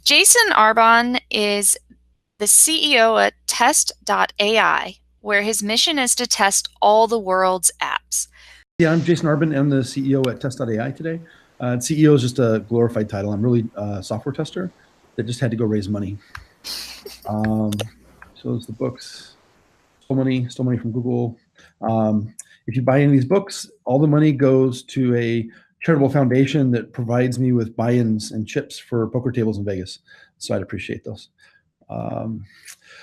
Jason Arbon is the CEO at test.ai, where his mission is to test all the world's apps. Yeah, I'm Jason Arbon. I'm the CEO at test.ai today. CEO is just a glorified title. I'm really a software tester that just had to go raise money. So it's the books. Stole money from Google. If you buy any of these books, all the money goes to a charitable foundation that provides me with buy-ins and chips for poker tables in Vegas. So I'd appreciate those.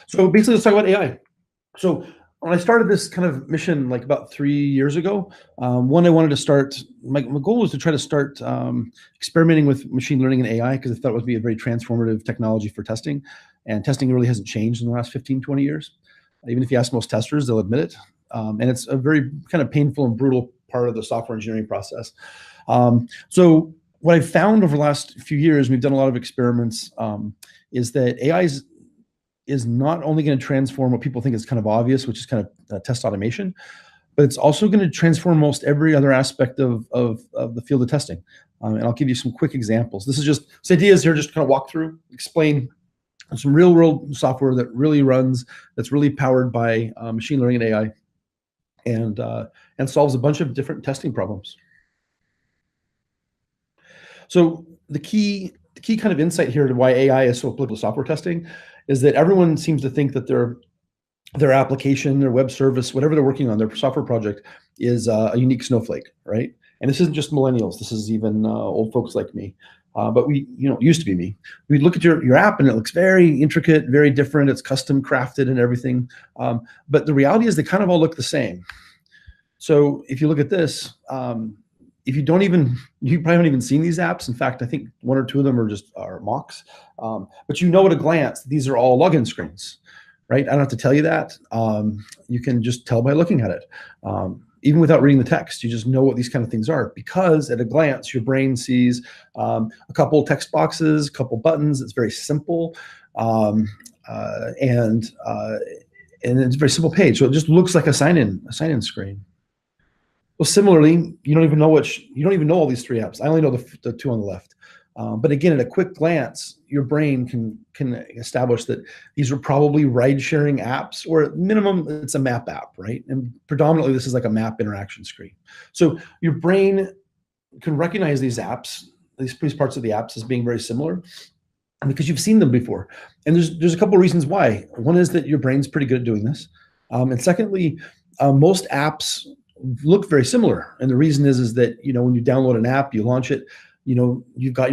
So basically, let's talk about AI. So when I started this kind of mission, like about 3 years ago, one, I wanted to start, my goal was to try to start experimenting with machine learning and AI because I thought it would be a very transformative technology for testing. And testing really hasn't changed in the last 15, 20 years. Even if you ask most testers, they'll admit it. And it's a very kind of painful and brutal part of the software engineering process. So what I've found over the last few years, we've done a lot of experiments, is that AI is not only going to transform what people think is kind of obvious, which is kind of test automation, but it's also going to transform most every other aspect of the field of testing. And I'll give you some quick examples. This idea is here just to kind of walk through, explain some real world software that really runs, that's really powered by machine learning and AI, and solves a bunch of different testing problems. So the key kind of insight here to why AI is so applicable to software testing is that everyone seems to think that their application, their web service, whatever they're working on, their software project is a unique snowflake, right? And this isn't just millennials. This is even old folks like me. But it used to be me. We look at your app and it looks very intricate, very different. It's custom crafted and everything. But the reality is they kind of all look the same. So if you look at this, if you probably haven't even seen these apps. In fact, I think one or two of them are mocks. But you know at a glance, these are all login screens, right? I don't have to tell you that. You can just tell by looking at it. Even without reading the text, you just know what these kind of things are because at a glance, your brain sees a couple text boxes, a couple buttons. It's very simple. And it's a very simple page. So it just looks like a sign-in screen. Well, similarly, you don't even know all these three apps. I only know the two on the left. But again, at a quick glance, your brain can establish that these are probably ride-sharing apps, or at minimum, it's a map app, right? And predominantly, this is like a map interaction screen. So your brain can recognize these apps, these parts of the apps as being very similar, because you've seen them before. And there's a couple of reasons why. One is that your brain's pretty good at doing this. And secondly, most apps look very similar. And the reason is that, when you download an app, you launch it, you've got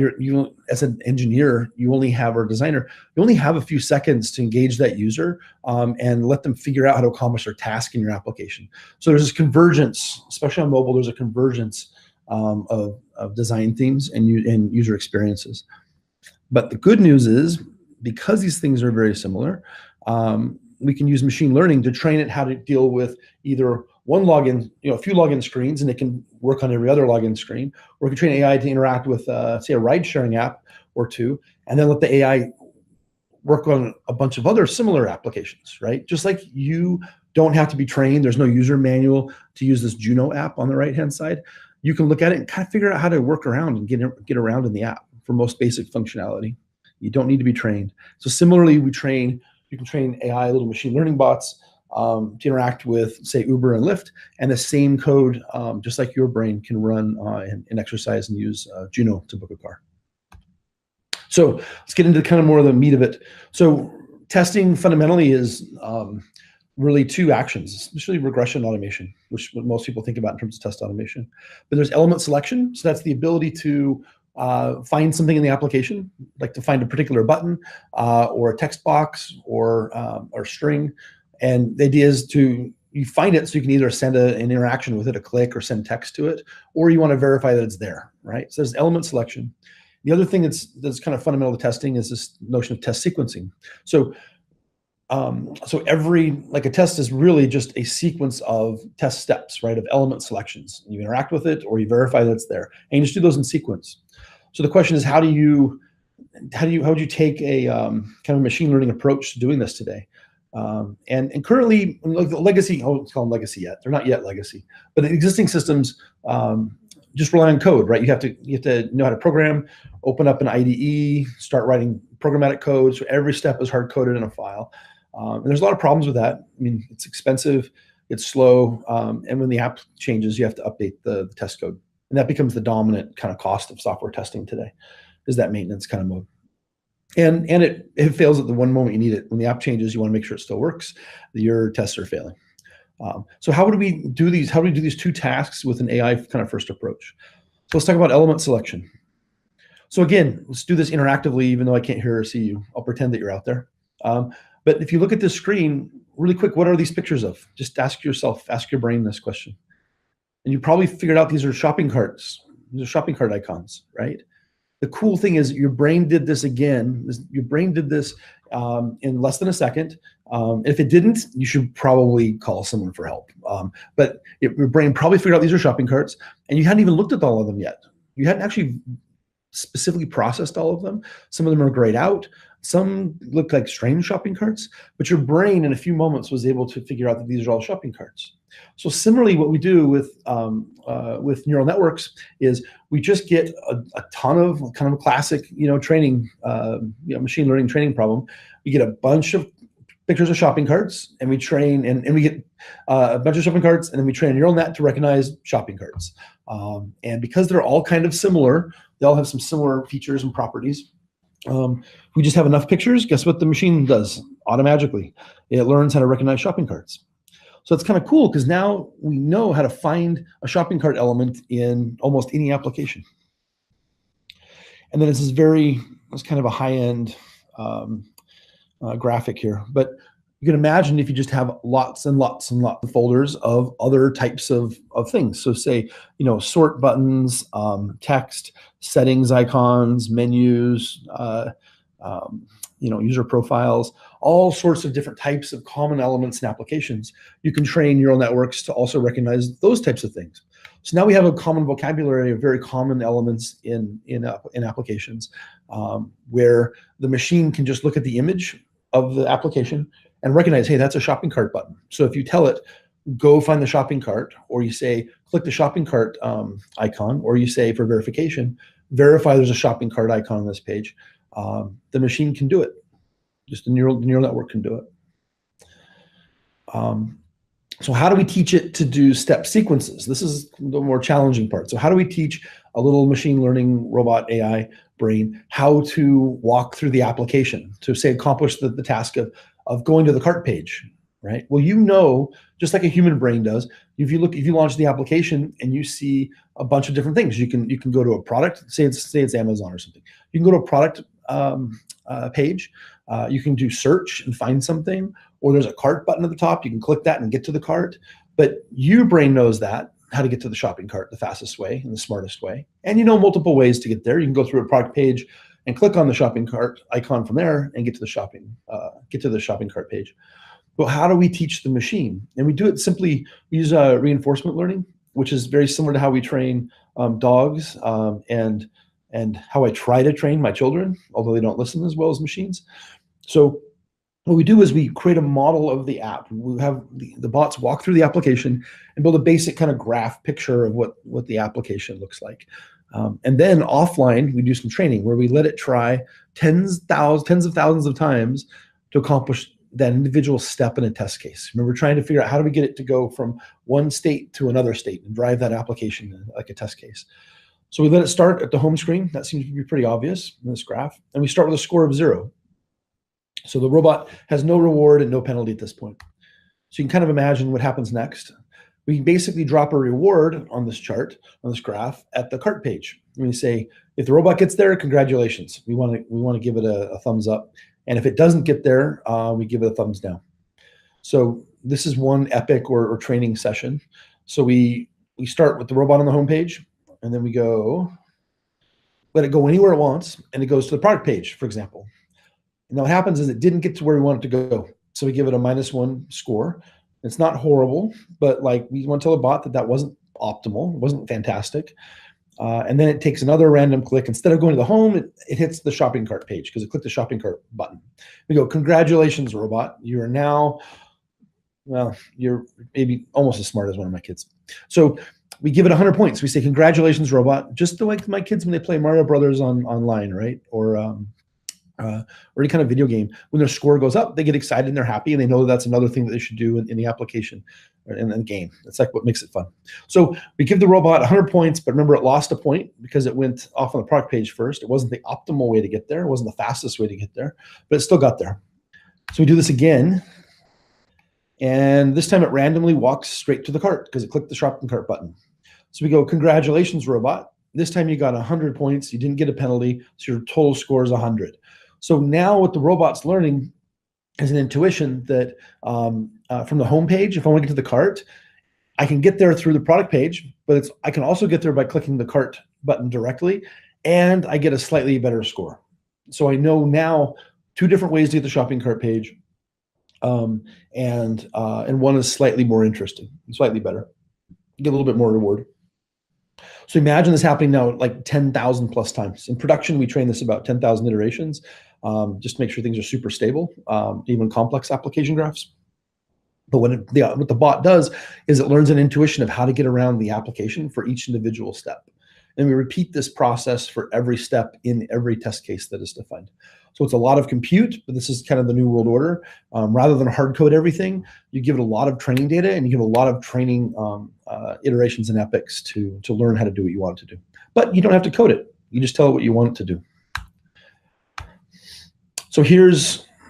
as an engineer, or designer, you only have a few seconds to engage that user and let them figure out how to accomplish their task in your application. So there's this convergence, especially on mobile, there's a convergence of design themes and user experiences. But the good news is, because these things are very similar, we can use machine learning to train it how to deal with either one login, a few login screens, and it can work on every other login screen, or we can train AI to interact with, say, a ride-sharing app or two, and then let the AI work on a bunch of other similar applications, right? Just like you don't have to be trained, there's no user manual to use this Juno app on the right-hand side. You can look at it and kind of figure out how to work around and get around in the app for most basic functionality. You don't need to be trained. So similarly, you can train AI, little machine learning bots, to interact with, say, Uber and Lyft, and the same code, just like your brain, can run and exercise and use Juno to book a car. So let's get into kind of more of the meat of it. So testing fundamentally is really two actions, especially regression automation, which most people think about in terms of test automation. But there's element selection. So that's the ability to find something in the application, like to find a particular button or a text box or string. And the idea is you find it so you can either send an interaction with it, a click, or send text to it, or you want to verify that it's there, right? So there's element selection. The other thing that's kind of fundamental to testing is this notion of test sequencing. So a test is really just a sequence of test steps, right, of element selections. You interact with it, or you verify that it's there, and you just do those in sequence. So the question is, how would you take a kind of machine learning approach to doing this today? And currently, like the legacy, I won't call them legacy yet. They're not yet legacy, but the existing systems just rely on code, right? You have to know how to program, open up an IDE, start writing programmatic code. So every step is hard coded in a file. And there's a lot of problems with that. I mean, it's expensive, it's slow, and when the app changes, you have to update the test code, and that becomes the dominant kind of cost of software testing today, is that maintenance kind of mode. And it fails at the one moment you need it. When the app changes, you want to make sure it still works. Your tests are failing. So how do we do these? How do we do these two tasks with an AI kind of first approach? So let's talk about element selection. So again, let's do this interactively, even though I can't hear or see you. I'll pretend that you're out there. But if you look at this screen really quick, what are these pictures of? Just ask yourself, ask your brain this question. And you probably figured out these are shopping carts. These are shopping cart icons, right? The cool thing is your brain did this again. Your brain did this in less than a second. If it didn't, you should probably call someone for help. But your brain probably figured out these are shopping carts, and you hadn't even looked at all of them yet. You hadn't actually specifically processed all of them. Some of them are grayed out. Some look like strange shopping carts, but your brain in a few moments was able to figure out that these are all shopping carts. So similarly, what we do with neural networks is we just get a ton of kind of classic, training, machine learning training problem. We get a bunch of pictures of shopping carts, and we train, and we get a bunch of shopping carts, and then we train a neural net to recognize shopping carts. And because they're all kind of similar, they all have some similar features and properties. We just have enough pictures. Guess what the machine does automatically? It learns how to recognize shopping carts. So it's kind of cool because now we know how to find a shopping cart element in almost any application. And then it's kind of a high-end graphic here, but you can imagine if you just have lots and lots and lots of folders of other types of things. So say, sort buttons, text, settings icons, menus, user profiles, all sorts of different types of common elements and applications. You can train neural networks to also recognize those types of things. So now we have a common vocabulary of very common elements in applications, where the machine can just look at the image of the application and recognize, hey, that's a shopping cart button. So if you tell it, go find the shopping cart, or you say, click the shopping cart icon, or you say for verification, verify there's a shopping cart icon on this page, the machine can do it. Just the neural network can do it. So how do we teach it to do step sequences? This is the more challenging part. So how do we teach a little machine learning robot AI brain how to walk through the application to, say, accomplish the task of going to the cart page, right? Well, just like a human brain does, if you launch the application and you see a bunch of different things, you can go to a product, say it's Amazon or something. You can go to a product page. You can do search and find something, or there's a cart button at the top. You can click that and get to the cart. But your brain knows how to get to the shopping cart the fastest way and the smartest way. And multiple ways to get there. You can go through a product page and click on the shopping cart icon from there and get to the shopping cart page. But how do we teach the machine? And we do it simply. We use reinforcement learning, which is very similar to how we train dogs and how I try to train my children, although they don't listen as well as machines. So what we do is we create a model of the app. We have the bots walk through the application and build a basic kind of graph picture of what the application looks like. And then offline, we do some training where we let it try tens of thousands of times to accomplish that individual step in a test case. Remember, trying to figure out how do we get it to go from one state to another state and drive that application like a test case. So we let it start at the home screen. That seems to be pretty obvious in this graph. And we start with a score of 0. So the robot has no reward and no penalty at this point. So you can kind of imagine what happens next. We basically drop a reward on this chart, on this graph, at the cart page. And we say, if the robot gets there, congratulations. We want to give it a thumbs up. And if it doesn't get there, we give it a thumbs down. So this is one epic or training session. So we start with the robot on the home page, and then we let it go anywhere it wants, and it goes to the product page, for example. And what happens is it didn't get to where we want it to go. So we give it a -1 score. It's not horrible, but we want to tell the bot that wasn't optimal, it wasn't fantastic. And then it takes another random click. Instead of going to the home, it hits the shopping cart page because it clicked the shopping cart button. We go, congratulations, robot. You are now, well, you're maybe almost as smart as one of my kids. So we give it 100 points. We say, congratulations, robot. Just like my kids when they play Mario Brothers online, right? Or any kind of video game. When their score goes up, they get excited and they're happy, and they know that's another thing that they should do in the application or in the game. That's like what makes it fun. So we give the robot 100 points, but remember, it lost a point because it went off on the product page first. It wasn't the optimal way to get there. It wasn't the fastest way to get there, but it still got there. So we do this again, and this time it randomly walks straight to the cart because it clicked the shopping cart button. So we go, congratulations, robot. This time you got 100 points. You didn't get a penalty, so your total score is 100. So now what the robot's learning is an intuition that from the home page, if I want to get to the cart, I can get there through the product page, but I can also get there by clicking the cart button directly, and I get a slightly better score. So I know now 2 different ways to get the shopping cart page, and one is slightly more interesting, slightly better. You get a little bit more reward. So imagine this happening now like 10,000 plus times. In production, we train this about 10,000 iterations, just to make sure things are super stable, even complex application graphs. But what the bot does is it learns an intuition of how to get around the application for each individual step. And we repeat this process for every step in every test case that is defined. So it's a lot of compute, but this is kind of the new world order. Rather than hard code everything, you give it a lot of training data, and you give a lot of training iterations and epics to learn how to do what you want it to do. But you don't have to code it. You just tell it what you want it to do. So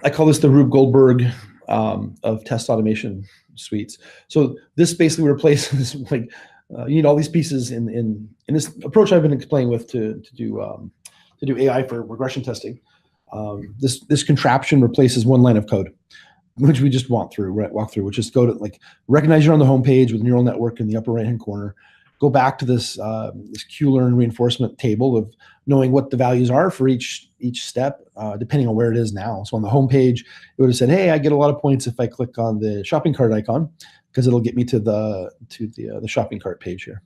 I call this the Rube Goldberg of test automation suites. So this basically replaces you need all these pieces in this approach I've been explaining with to do AI for regression testing. This contraption replaces one line of code, which we just walk through, which is go to recognize you're on the home page with neural network in the upper right hand corner. Go back to this Q-learn reinforcement table of knowing what the values are for each step, depending on where it is now. So on the home page, it would have said, hey, I get a lot of points if I click on the shopping cart icon, because it'll get me to the shopping cart page here.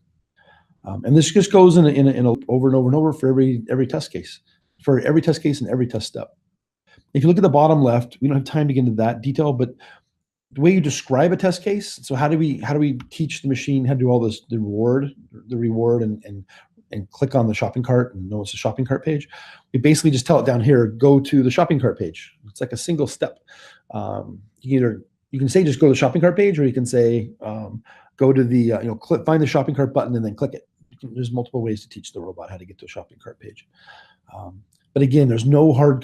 And this just goes in over and over and over for every test case, and every test step. If you look at the bottom left, we don't have time to get into that detail, but the way you describe a test case. So how do we teach the machine how to do all this, the reward and click on the shopping cart and know it's a shopping cart page? We basically just tell it down here, go to the shopping cart page. It's like a single step. You can say just go to the shopping cart page, or you can say go to the find the shopping cart button and then click it. There's multiple ways to teach the robot how to get to a shopping cart page. But again, there's nothing hard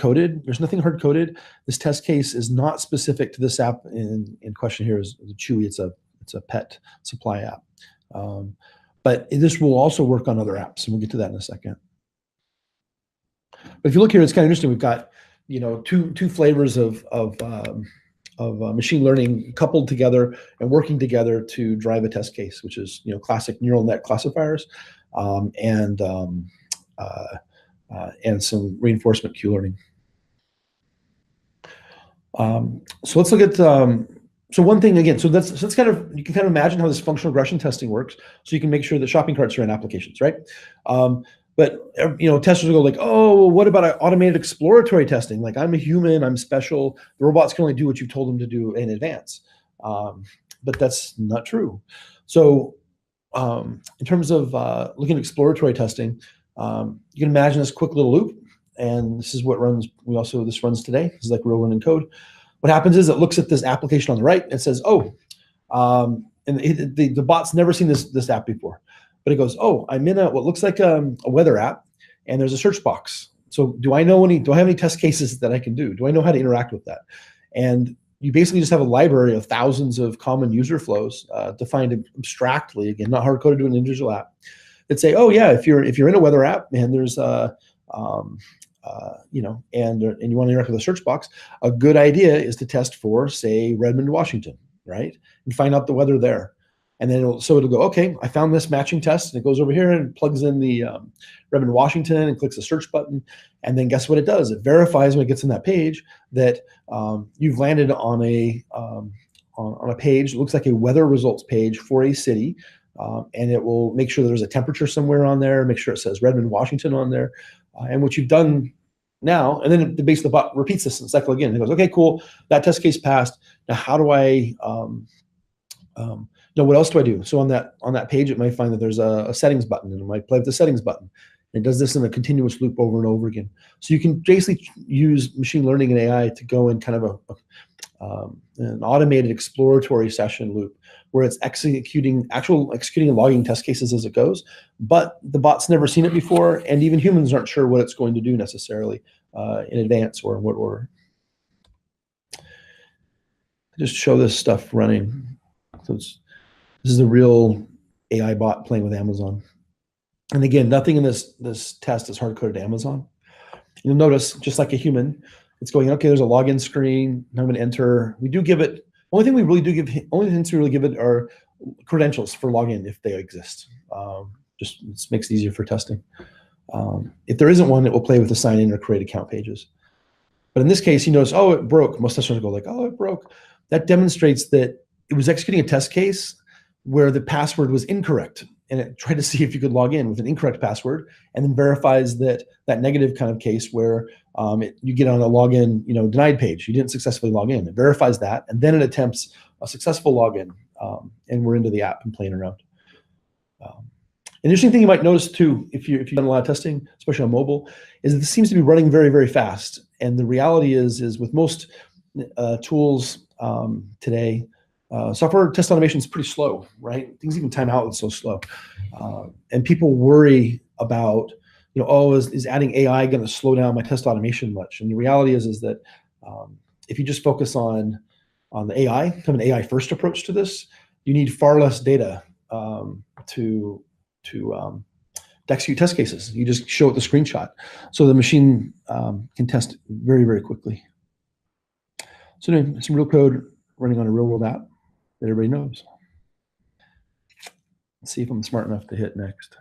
coded. This test case is not specific to this app in question here is Chewy. It's a pet supply app. But this will also work on other apps, and we'll get to that in a second. But if you look here, it's kind of interesting. We've got two flavors of machine learning coupled together and working together to drive a test case, which is classic neural net classifiers and some reinforcement Q-learning. So let's look at so one thing again. So that's kind of, you can kind of imagine how this functional regression testing works. So you can make sure that shopping carts are in applications, right? But testers will go like, oh, what about automated exploratory testing? Like, I'm a human, I'm special. The robots can only do what you've told them to do in advance. But that's not true. So in terms of looking at exploratory testing, you can imagine this quick little loop, and this is what runs. This runs today. This is like real running code. What happens is it looks at this application on the right and says, oh, and the bot's never seen this app before. But it goes, oh, I'm in what looks like a weather app, and there's a search box. So do I have any test cases that I can do? Do I know how to interact with that? And you basically just have a library of thousands of common user flows defined abstractly, again, not hard coded to an individual app, that say, oh yeah, if you're in a weather app and there's and you want to interact with a search box, a good idea is to test for, say, Redmond, Washington, right? And find out the weather there. And then it'll go, okay, I found this matching test, and it goes over here and plugs in the Redmond, Washington, and clicks the search button. And then guess what it does? It verifies when it gets on that page that you've landed on a page that looks like a weather results page for a city. And it will make sure there's a temperature somewhere on there, make sure it says Redmond, Washington on there. And what you've done now, and then the bot repeats this cycle again. It goes, okay, cool, that test case passed. Now, how do I Now, what else do I do? So on that page, it might find that there's a settings button, and it might play with the settings button. And it does this in a continuous loop over and over again. So you can basically use machine learning and AI to go in kind of an automated exploratory session loop where it's executing and logging test cases as it goes, but the bot's never seen it before, and even humans aren't sure what it's going to do necessarily in advance or in what order. I just show this stuff running. So this is a real AI bot playing with Amazon. And again, nothing in this test is hard-coded to Amazon. You'll notice, just like a human, it's going, okay, there's a login screen. I'm going to enter. We do give it, only things we really give it are credentials for login if they exist. Just it makes it easier for testing. If there isn't one, it will play with the sign in or create account pages. But in this case, you notice, oh, it broke. Most testers go like, oh, it broke. That demonstrates that it was executing a test case where the password was incorrect. And it tried to see if you could log in with an incorrect password, and then verifies that negative kind of case where you get on a login, denied page. You didn't successfully log in. It verifies that, and then it attempts a successful login, and we're into the app and playing around. An interesting thing you might notice too, if you've done a lot of testing, especially on mobile, is that this seems to be running very, very fast. And the reality is with most tools today, software test automation is pretty slow, right? Things even time out, it's so slow. And people worry about, is adding AI going to slow down my test automation much? And the reality is that if you just focus on the AI, kind of an AI first approach to this, you need far less data to execute test cases. You just show it the screenshot. So the machine can test very, very quickly. So doing some real code running on a real world app that everybody knows. Let's see if I'm smart enough to hit next.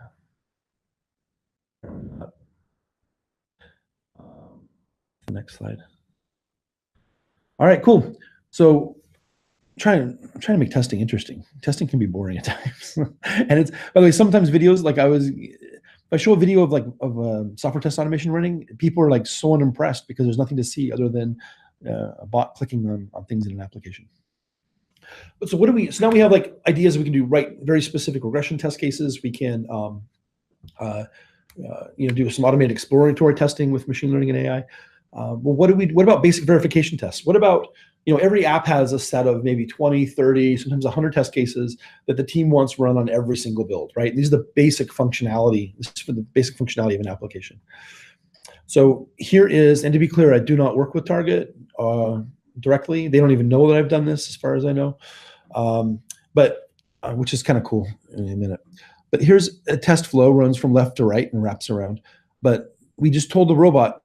Next slide. All right, cool. So I'm trying to make testing interesting. Testing can be boring at times. And it's, by the way, sometimes videos, like if I show a video of software test automation running, people are like so unimpressed because there's nothing to see other than a bot clicking on things in an application. But so now we have like ideas we can do, write very specific regression test cases. We can do some automated exploratory testing with machine learning and AI. Well, what about basic verification tests? What about, every app has a set of maybe 20, 30, sometimes 100 test cases that the team wants run on every single build, right? These are the basic functionality. This is for the basic functionality of an application. So here is, and to be clear, I do not work with Target directly. They don't even know that I've done this as far as I know, but which is kind of cool in a minute. But here's a test flow, runs from left to right and wraps around. But we just told the robot,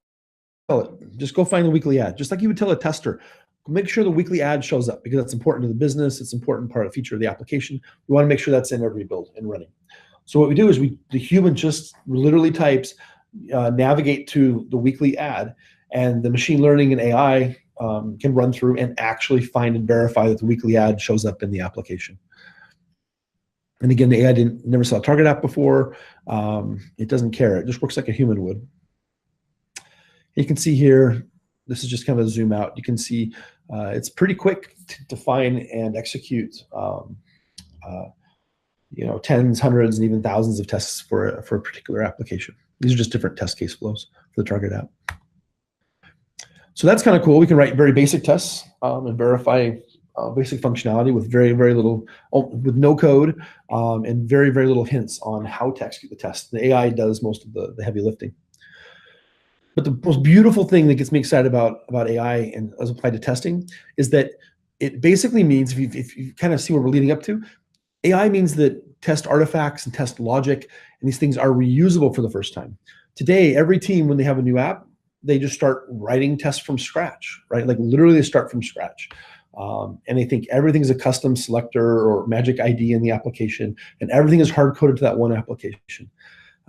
tell it, just go find the weekly ad. Just like you would tell a tester, make sure the weekly ad shows up because that's important to the business. It's an important part of feature of the application. We want to make sure that's in every build and running. So what we do is the human just literally types, navigate to the weekly ad, and the machine learning and AI can run through and actually find and verify that the weekly ad shows up in the application. And again, the AI never saw a Target app before. It doesn't care. It just works like a human would. You can see here, this is just kind of a zoom out. You can see it's pretty quick to find and execute tens, hundreds, and even thousands of tests for a particular application. These are just different test case flows for the Target app. So that's kind of cool. We can write very basic tests and verify basic functionality with very, very little, with no code and very, very little hints on how to execute the test. The AI does most of the heavy lifting. But the most beautiful thing that gets me excited about AI and as applied to testing is that it basically means, if you kind of see what we're leading up to, AI means that test artifacts and test logic and these things are reusable for the first time. Today, every team, when they have a new app, they just start writing tests from scratch, right? Like literally they start from scratch. And they think everything's a custom selector or magic ID in the application, and everything is hard-coded to that one application.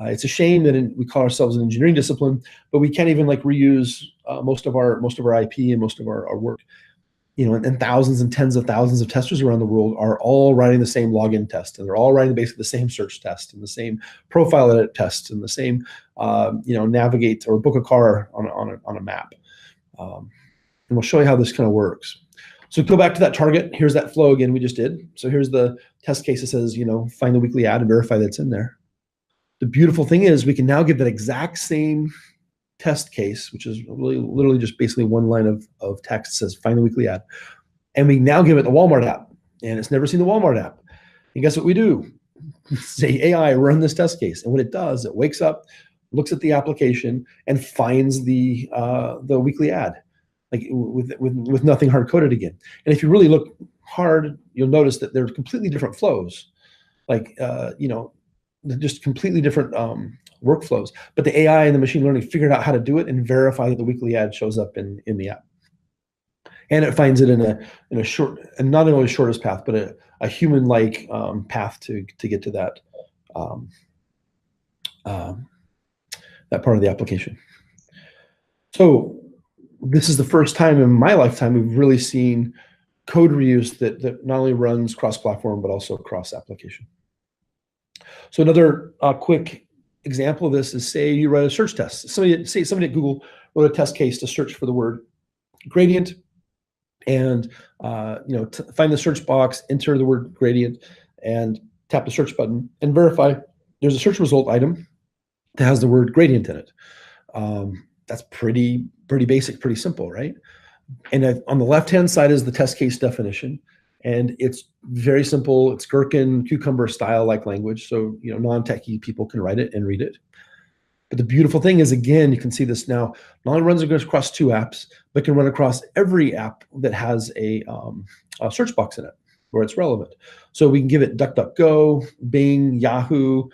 It's a shame that we call ourselves an engineering discipline, but we can't even reuse most of our IP and most of our work. And thousands and tens of thousands of testers around the world are all writing the same login test, and they're all writing basically the same search test and the same profile edit test and the same navigate or book a car on a map. And we'll show you how this kind of works. So go back to that target. Here's that flow again we just did. So here's the test case that says, find the weekly ad and verify that it's in there. The beautiful thing is we can now give that exact same test case, which is really literally just basically one line of text that says find the weekly ad. And we now give it the Walmart app, and it's never seen the Walmart app. And guess what we do? Say, AI, run this test case. And what it does, it wakes up, looks at the application, and finds the weekly ad, like with nothing hard coded again. And if you really look hard, you'll notice that they're completely different flows, like just completely different workflows. But the AI and the machine learning figured out how to do it and verify that the weekly ad shows up in the app. And it finds it in a short, and not only the shortest path, but a human-like path to get to that that part of the application. So this is the first time in my lifetime we've really seen code reuse that not only runs cross-platform but also cross-application. So another quick example of this is, say you write a search test. Somebody at Google wrote a test case to search for the word gradient, and find the search box, enter the word gradient, and tap the search button and verify there's a search result item that has the word gradient in it. That's pretty basic, pretty simple, right? And on the left-hand side is the test case definition, and it's very simple. It's Gherkin, cucumber style-like language, so non-techie people can write it and read it. But the beautiful thing is, again, you can see this now, not only runs across 2 apps, but can run across every app that has a search box in it where it's relevant. So we can give it DuckDuckGo, Bing, Yahoo,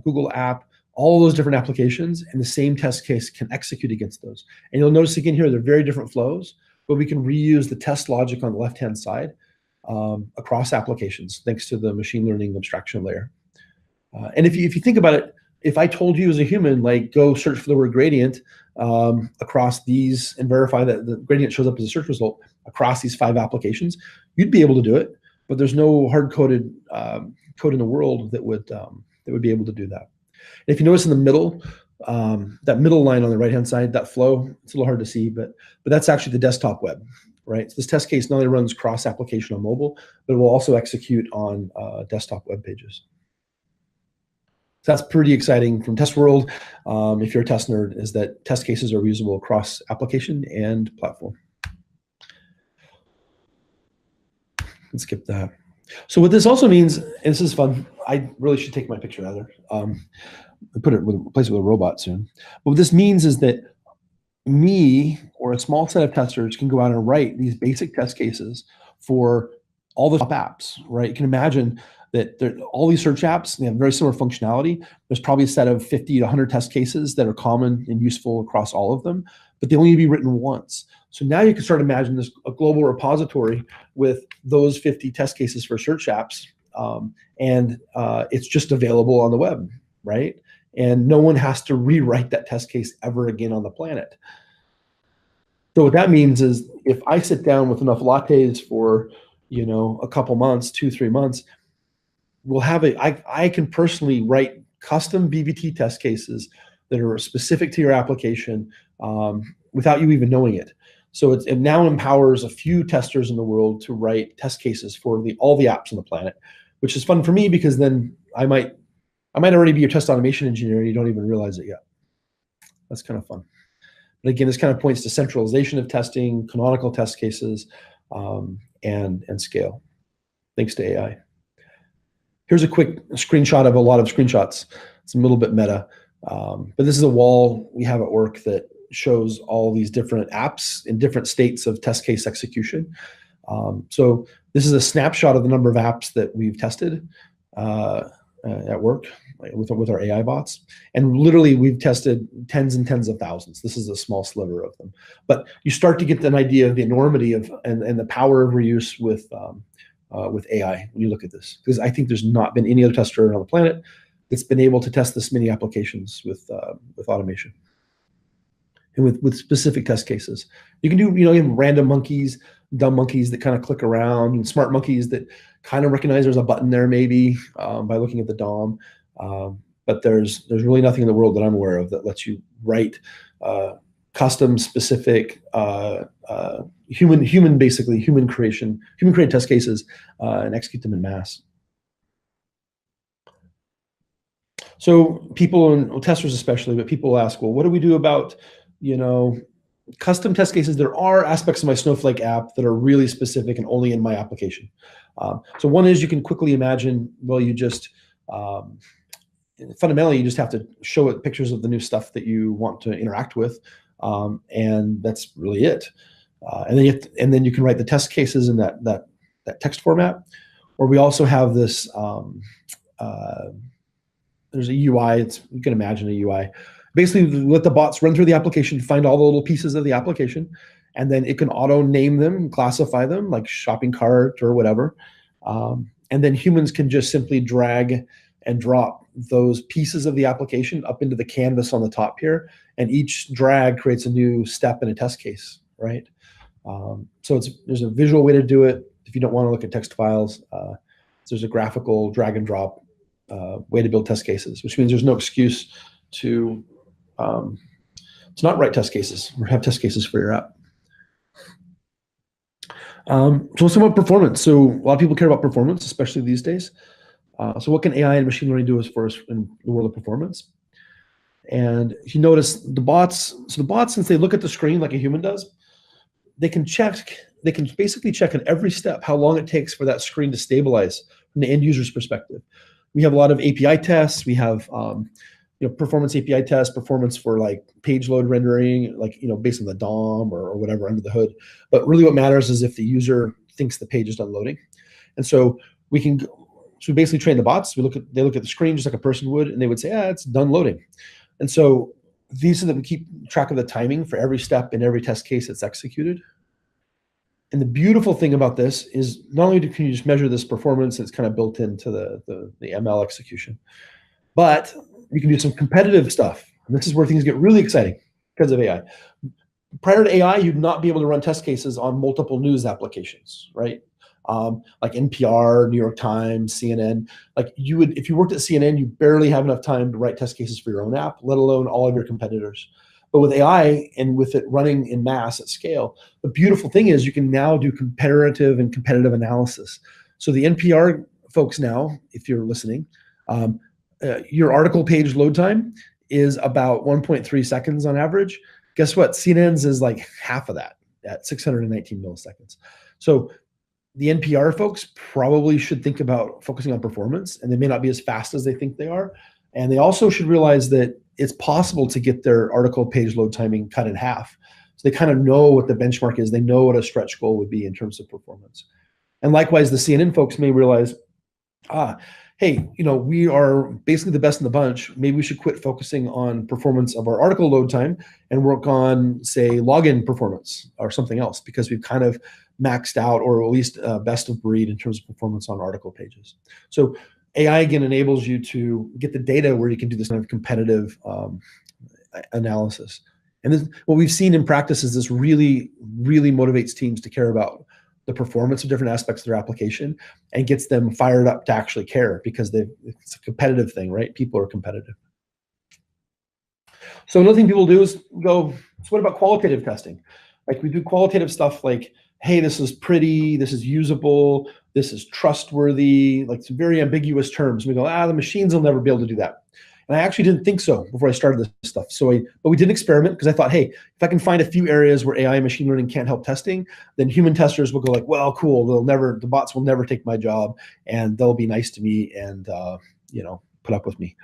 Google app, all those different applications, and the same test case can execute against those. And you'll notice again here, they're very different flows, but we can reuse the test logic on the left-hand side across applications, thanks to the machine learning abstraction layer. And if you think about it, if I told you as a human, like, go search for the word gradient across these and verify that the gradient shows up as a search result across these 5 applications, you'd be able to do it. But there's no hard-coded code in the world that would be able to do that. And if you notice in the middle, that middle line on the right-hand side, that flow, it's a little hard to see, but that's actually the desktop web, right? So this test case not only runs cross-application on mobile, but it will also execute on desktop web pages. So that's pretty exciting from test world. If you're a test nerd, is that test cases are reusable across application and platform. Let's skip that. So what this also means, and this is fun, I really should take my picture out of there. Replace it with a robot soon. But what this means is that me or a small set of testers can go out and write these basic test cases for all the top apps, right? You can imagine that all these search apps, they have very similar functionality. There's probably a set of 50 to 100 test cases that are common and useful across all of them, but they only need to be written once. So now you can start imagining this a global repository with those 50 test cases for search apps, and it's just available on the web, right? And no one has to rewrite that test case ever again on the planet. So what that means is, if I sit down with enough lattes for a couple months, 2-3 months, we'll have I can personally write custom BBT test cases that are specific to your application without you even knowing it. So it now empowers a few testers in the world to write test cases for all the apps on the planet, which is fun for me, because then I might already be your test automation engineer and you don't even realize it yet. That's kind of fun. But again, this kind of points to centralization of testing, canonical test cases, and scale, thanks to AI. Here's a quick screenshot of a lot of screenshots. It's a little bit meta, but this is a wall we have at work that shows all these different apps in different states of test case execution. So this is a snapshot of the number of apps that we've tested at work with our AI bots. And literally, we've tested tens and tens of thousands. This is a small sliver of them. But you start to get an idea of the enormity of and the power of reuse with AI when you look at this, because I think there's not been any other tester on the planet that's been able to test this many applications with automation and with specific test cases. You can do random monkeys, dumb monkeys that kind of click around, and smart monkeys that kind of recognize there's a button there maybe by looking at the DOM. But there's really nothing in the world that I'm aware of that lets you write custom specific human basically human created test cases and execute them in mass. So people, and testers especially, but people ask, well, what do we do about, custom test cases? There are aspects of my Snowflake app that are really specific and only in my application. So one is you can quickly imagine, well, you just, fundamentally, you just have to show it pictures of the new stuff that you want to interact with. And that's really it. And then you can write the test cases in that text format. Or we also have this, there's a UI. You can imagine a UI. Basically, let the bots run through the application, find all the little pieces of the application, and then it can auto name them, classify them like shopping cart or whatever. And then humans can just simply drag and drop those pieces of the application up into the canvas on the top here, and each drag creates a new step in a test case, right? So there's a visual way to do it. If you don't want to look at text files, there's a graphical drag and drop way to build test cases, which means there's no excuse to not write test cases or have test cases for your app. So let's talk about performance. So a lot of people care about performance, especially these days. So what can AI and machine learning do for us in the world of performance? And if you notice the bots, since they look at the screen like a human does, they can basically check on every step how long it takes for that screen to stabilize from the end user's perspective. We have a lot of API tests. We have performance API tests, performance for like page load rendering, like based on the DOM or whatever under the hood. But really, what matters is if the user thinks the page is done loading. And so we basically train the bots. They look at the screen just like a person would, and they would say, it's done loading. And so these are that we keep track of the timing for every step in every test case that's executed. And the beautiful thing about this is not only can you just measure this performance that's kind of built into the ML execution, but you can do some competitive stuff. And this is where things get really exciting because of AI. Prior to AI, you'd not be able to run test cases on multiple news applications, right? Like NPR, New York Times, CNN. Like if you worked at CNN, you barely have enough time to write test cases for your own app, let alone all of your competitors. But with AI and with it running in mass at scale, the beautiful thing is you can now do comparative and competitive analysis. So the NPR folks now, if you're listening, your article page load time is about 1.3 seconds on average. Guess what? CNN's is like half of that at 619 milliseconds. So the NPR folks probably should think about focusing on performance, and they may not be as fast as they think they are. And they also should realize that it's possible to get their article page load timing cut in half. So they kind of know what the benchmark is. They know what a stretch goal would be in terms of performance. And likewise, the CNN folks may realize, hey, we are basically the best in the bunch. Maybe we should quit focusing on performance of our article load time and work on, say, login performance or something else, because we've kind of maxed out, or at least best of breed in terms of performance on article pages. So AI, again, enables you to get the data where you can do this kind of competitive analysis. And this, what we've seen in practice is this really, really motivates teams to care about the performance of different aspects of their application and gets them fired up to actually care, because it's a competitive thing, right? People are competitive. So another thing people do is go, so what about qualitative testing? Like we do qualitative stuff like, hey, this is pretty, this is usable, this is trustworthy, like some very ambiguous terms. We go, the machines will never be able to do that. And I actually didn't think so before I started this stuff. But we did an experiment because I thought, hey, if I can find a few areas where AI and machine learning can't help testing, then human testers will go like, well, cool, the bots will never take my job, and they'll be nice to me and put up with me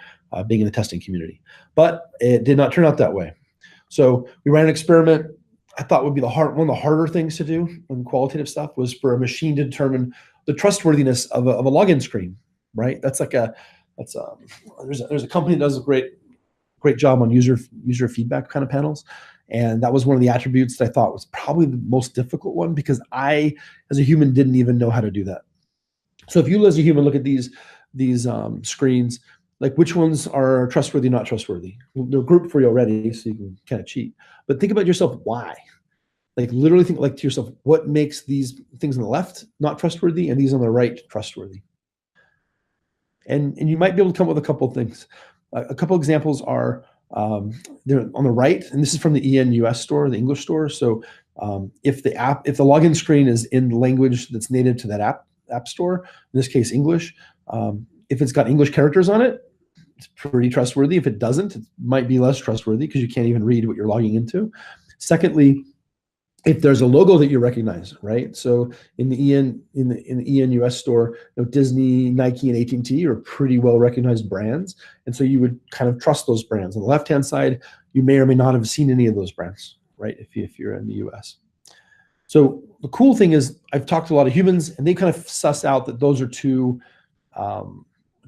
being in the testing community. But it did not turn out that way. So we ran an experiment. I thought would be one of the harder things to do in qualitative stuff was for a machine to determine the trustworthiness of a login screen, right? There's a company that does a great job on user feedback kind of panels. And that was one of the attributes that I thought was probably the most difficult one, because I, as a human, didn't even know how to do that. So if you as a human look at these screens, like which ones are trustworthy, not trustworthy? They're grouped for you already, so you can kind of cheat. But think about yourself, why? Like literally think like to yourself, what makes these things on the left not trustworthy and these on the right trustworthy? And you might be able to come up with a couple of things. A couple examples are They're on the right, and this is from the EN US store, the English store. So if the login screen is in the language that's native to that app store, in this case English, if it's got English characters on it, it's pretty trustworthy. If it doesn't, it might be less trustworthy because you can't even read what you're logging into. Secondly, if there's a logo that you recognize, right? So in the EN US store, Disney, Nike, and AT&T are pretty well recognized brands, and so you would kind of trust those brands. On the left-hand side, you may or may not have seen any of those brands, right? If you're in the US. So the cool thing is, I've talked to a lot of humans, and they kind of suss out that those are two kind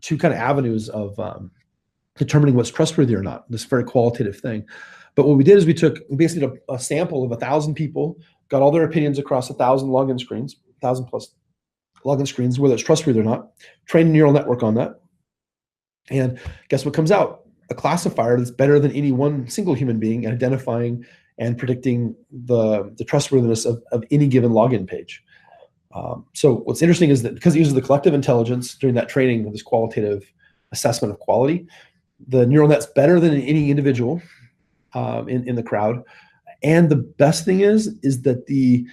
of avenues of determining what's trustworthy or not. This very qualitative thing. But what we did is we basically did a sample of 1,000 people, got all their opinions across 1,000 login screens, 1,000 plus login screens, whether it's trustworthy or not, trained a neural network on that. And guess what comes out? A classifier that's better than any one single human being at identifying and predicting the trustworthiness of any given login page. So what's interesting is that because it uses the collective intelligence during that training of this qualitative assessment of quality, the neural net's better than any individual in the crowd. And the best thing is that the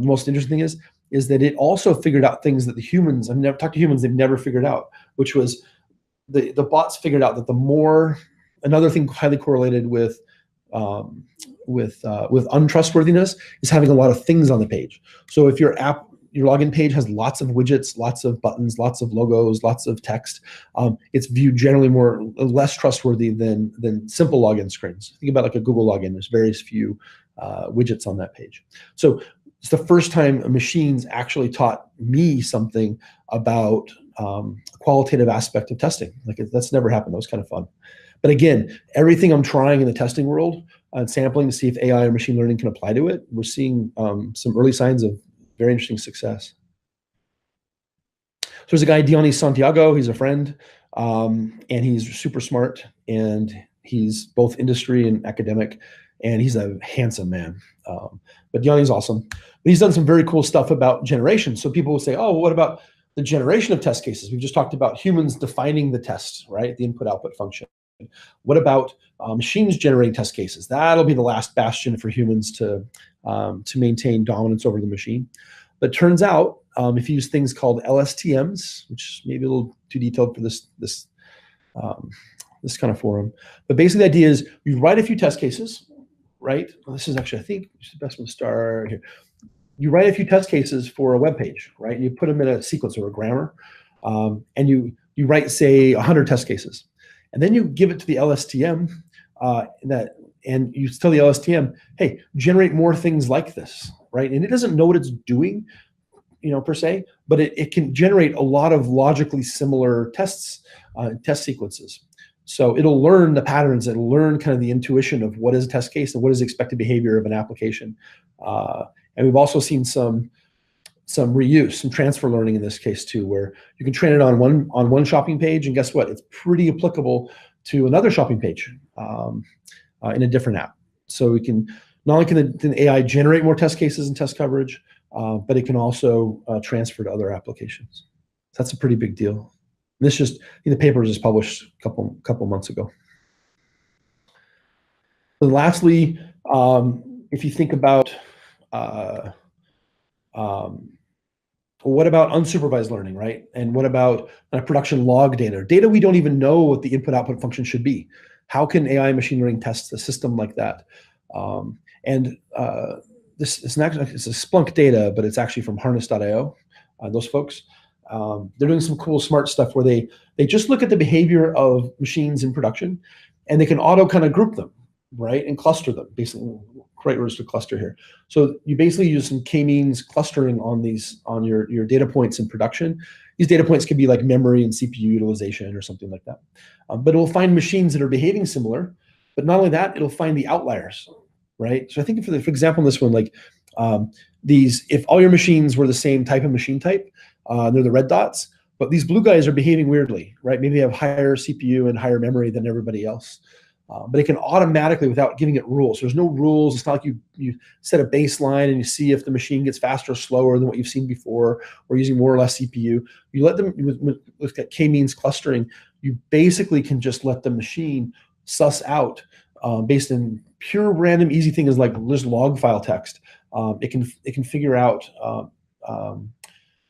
most interesting thing is that it also figured out things that the humans, I've never talked to humans, they've never figured out, which was the bots figured out that the more, another thing highly correlated with untrustworthiness is having a lot of things on the page. So if your login page has lots of widgets, lots of buttons, lots of logos, lots of text, it's viewed generally less trustworthy than simple login screens. Think about like a Google login. There's very few widgets on that page. So it's the first time machines actually taught me something about qualitative aspect of testing. Like that's never happened. That was kind of fun. But again, everything I'm trying in the testing world, sampling to see if AI or machine learning can apply to it, we're seeing some early signs of very interesting success. So there's a guy, Dionis Santiago, he's a friend, and he's super smart, and he's both industry and academic, and he's a handsome man. But Dionis awesome. But he's done some very cool stuff about generation. So people will say, oh, well, what about the generation of test cases? We've just talked about humans defining the tests, right? The input-output function. What about machines generating test cases? That'll be the last bastion for humans to maintain dominance over the machine. But turns out, if you use things called LSTMs, which may be a little too detailed for this kind of forum, but basically the idea is you write a few test cases, right? Well, this is actually, I think, it's the best one to start here. You write a few test cases for a web page, right? And you put them in a sequence or a grammar, and you write, say, 100 test cases. And then you give it to the LSTM, and you tell the LSTM, hey, generate more things like this, right? And it doesn't know what it's doing, per se, but it can generate a lot of logically similar test sequences. So it'll learn the patterns, it'll learn kind of the intuition of what is a test case and what is the expected behavior of an application. And we've also seen some reuse, some transfer learning in this case too, where you can train it on one shopping page, and guess what? It's pretty applicable to another shopping page in a different app. So we can not only can the AI generate more test cases and test coverage, but it can also transfer to other applications. So that's a pretty big deal. And this the paper was just published a couple months ago. And lastly, if you think about what about unsupervised learning, right? And what about production log data? Data we don't even know what the input-output function should be. How can AI machine learning test a system like that? This is it's a Splunk data, but it's actually from harness.io, those folks. They're doing some cool smart stuff where they just look at the behavior of machines in production, and they can auto kind of group them, right? And cluster them, basically. Correct words to cluster here. So you basically use some k-means clustering on your data points in production. These data points could be like memory and CPU utilization or something like that. But it will find machines that are behaving similar. But not only that, it'll find the outliers, right? So I think for example, in this one, like if all your machines were the same type of machine type, they're the red dots, but these blue guys are behaving weirdly, right? Maybe they have higher CPU and higher memory than everybody else. But it can automatically, without giving it rules. There's no rules. It's not like you set a baseline and you see if the machine gets faster or slower than what you've seen before, or using more or less CPU. You let them, with k-means clustering, you basically can just let the machine suss out based on pure random easy things like just log file text. It can figure out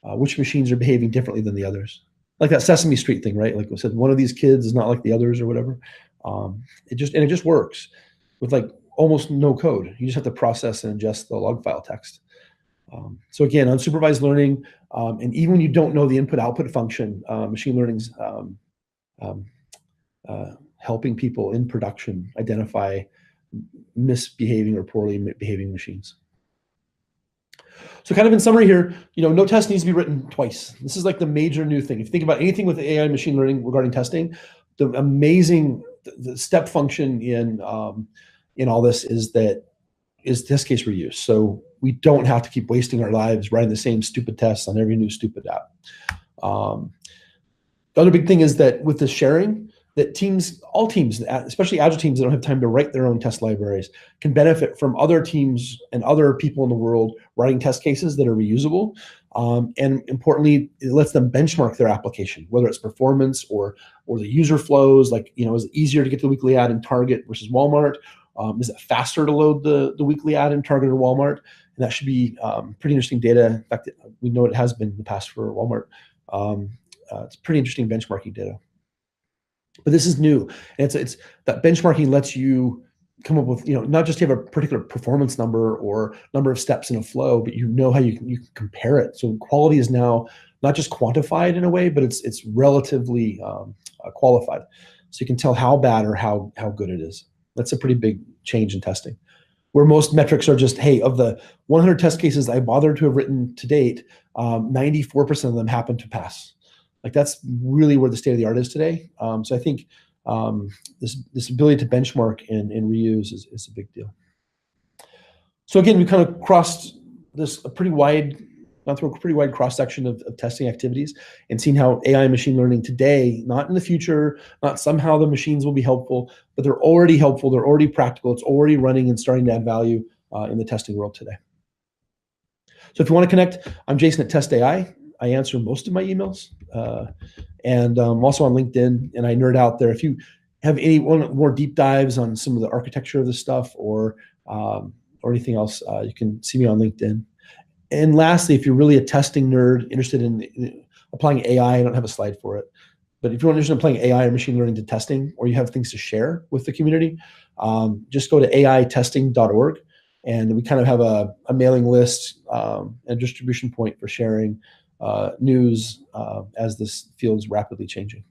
which machines are behaving differently than the others. Like that Sesame Street thing, right? Like I said, one of these kids is not like the others or whatever. It just works with like almost no code. You just have to process and ingest the log file text. So again, unsupervised learning, and even when you don't know the input-output function, machine learning's um, helping people in production identify misbehaving or poorly behaving machines. So kind of in summary here, no test needs to be written twice. This is like the major new thing. If you think about anything with AI and machine learning regarding testing, the amazing step function in all this is test case reuse. So we don't have to keep wasting our lives writing the same stupid tests on every new stupid app. The other big thing is that with the sharing, that all teams, especially agile teams that don't have time to write their own test libraries, can benefit from other teams and other people in the world writing test cases that are reusable. And importantly, it lets them benchmark their application, whether it's performance or the user flows. Like, is it easier to get the weekly ad in Target versus Walmart? Is it faster to load the weekly ad in Target or Walmart? And that should be pretty interesting data. In fact, we know it has been in the past for Walmart. It's pretty interesting benchmarking data. But this is new. And it's that benchmarking lets you come up with, not just have a particular performance number or number of steps in a flow, but how you can compare it. So quality is now not just quantified in a way, but it's relatively qualified. So you can tell how bad or how good it is. That's a pretty big change in testing. Where most metrics are just, hey, of the 100 test cases I bothered to have written to date, 94% of them happen to pass. Like that's really where the state of the art is today. So I think this ability to benchmark and reuse is a big deal. So again, we kind of crossed a pretty wide cross section of testing activities and seen how AI and machine learning today, not in the future, not somehow the machines will be helpful, but they're already helpful, they're already practical, it's already running and starting to add value in the testing world today. So if you want to connect, I'm Jason at Test AI. I answer most of my emails, and I'm also on LinkedIn, and I nerd out there. If you have any more deep dives on some of the architecture of this stuff or anything else, you can see me on LinkedIn. And lastly, if you're really a testing nerd interested in applying AI, I don't have a slide for it, but if you're interested in applying AI or machine learning to testing, or you have things to share with the community, just go to AItesting.org. And we kind of have a mailing list and a distribution point for sharing news as this field is rapidly changing.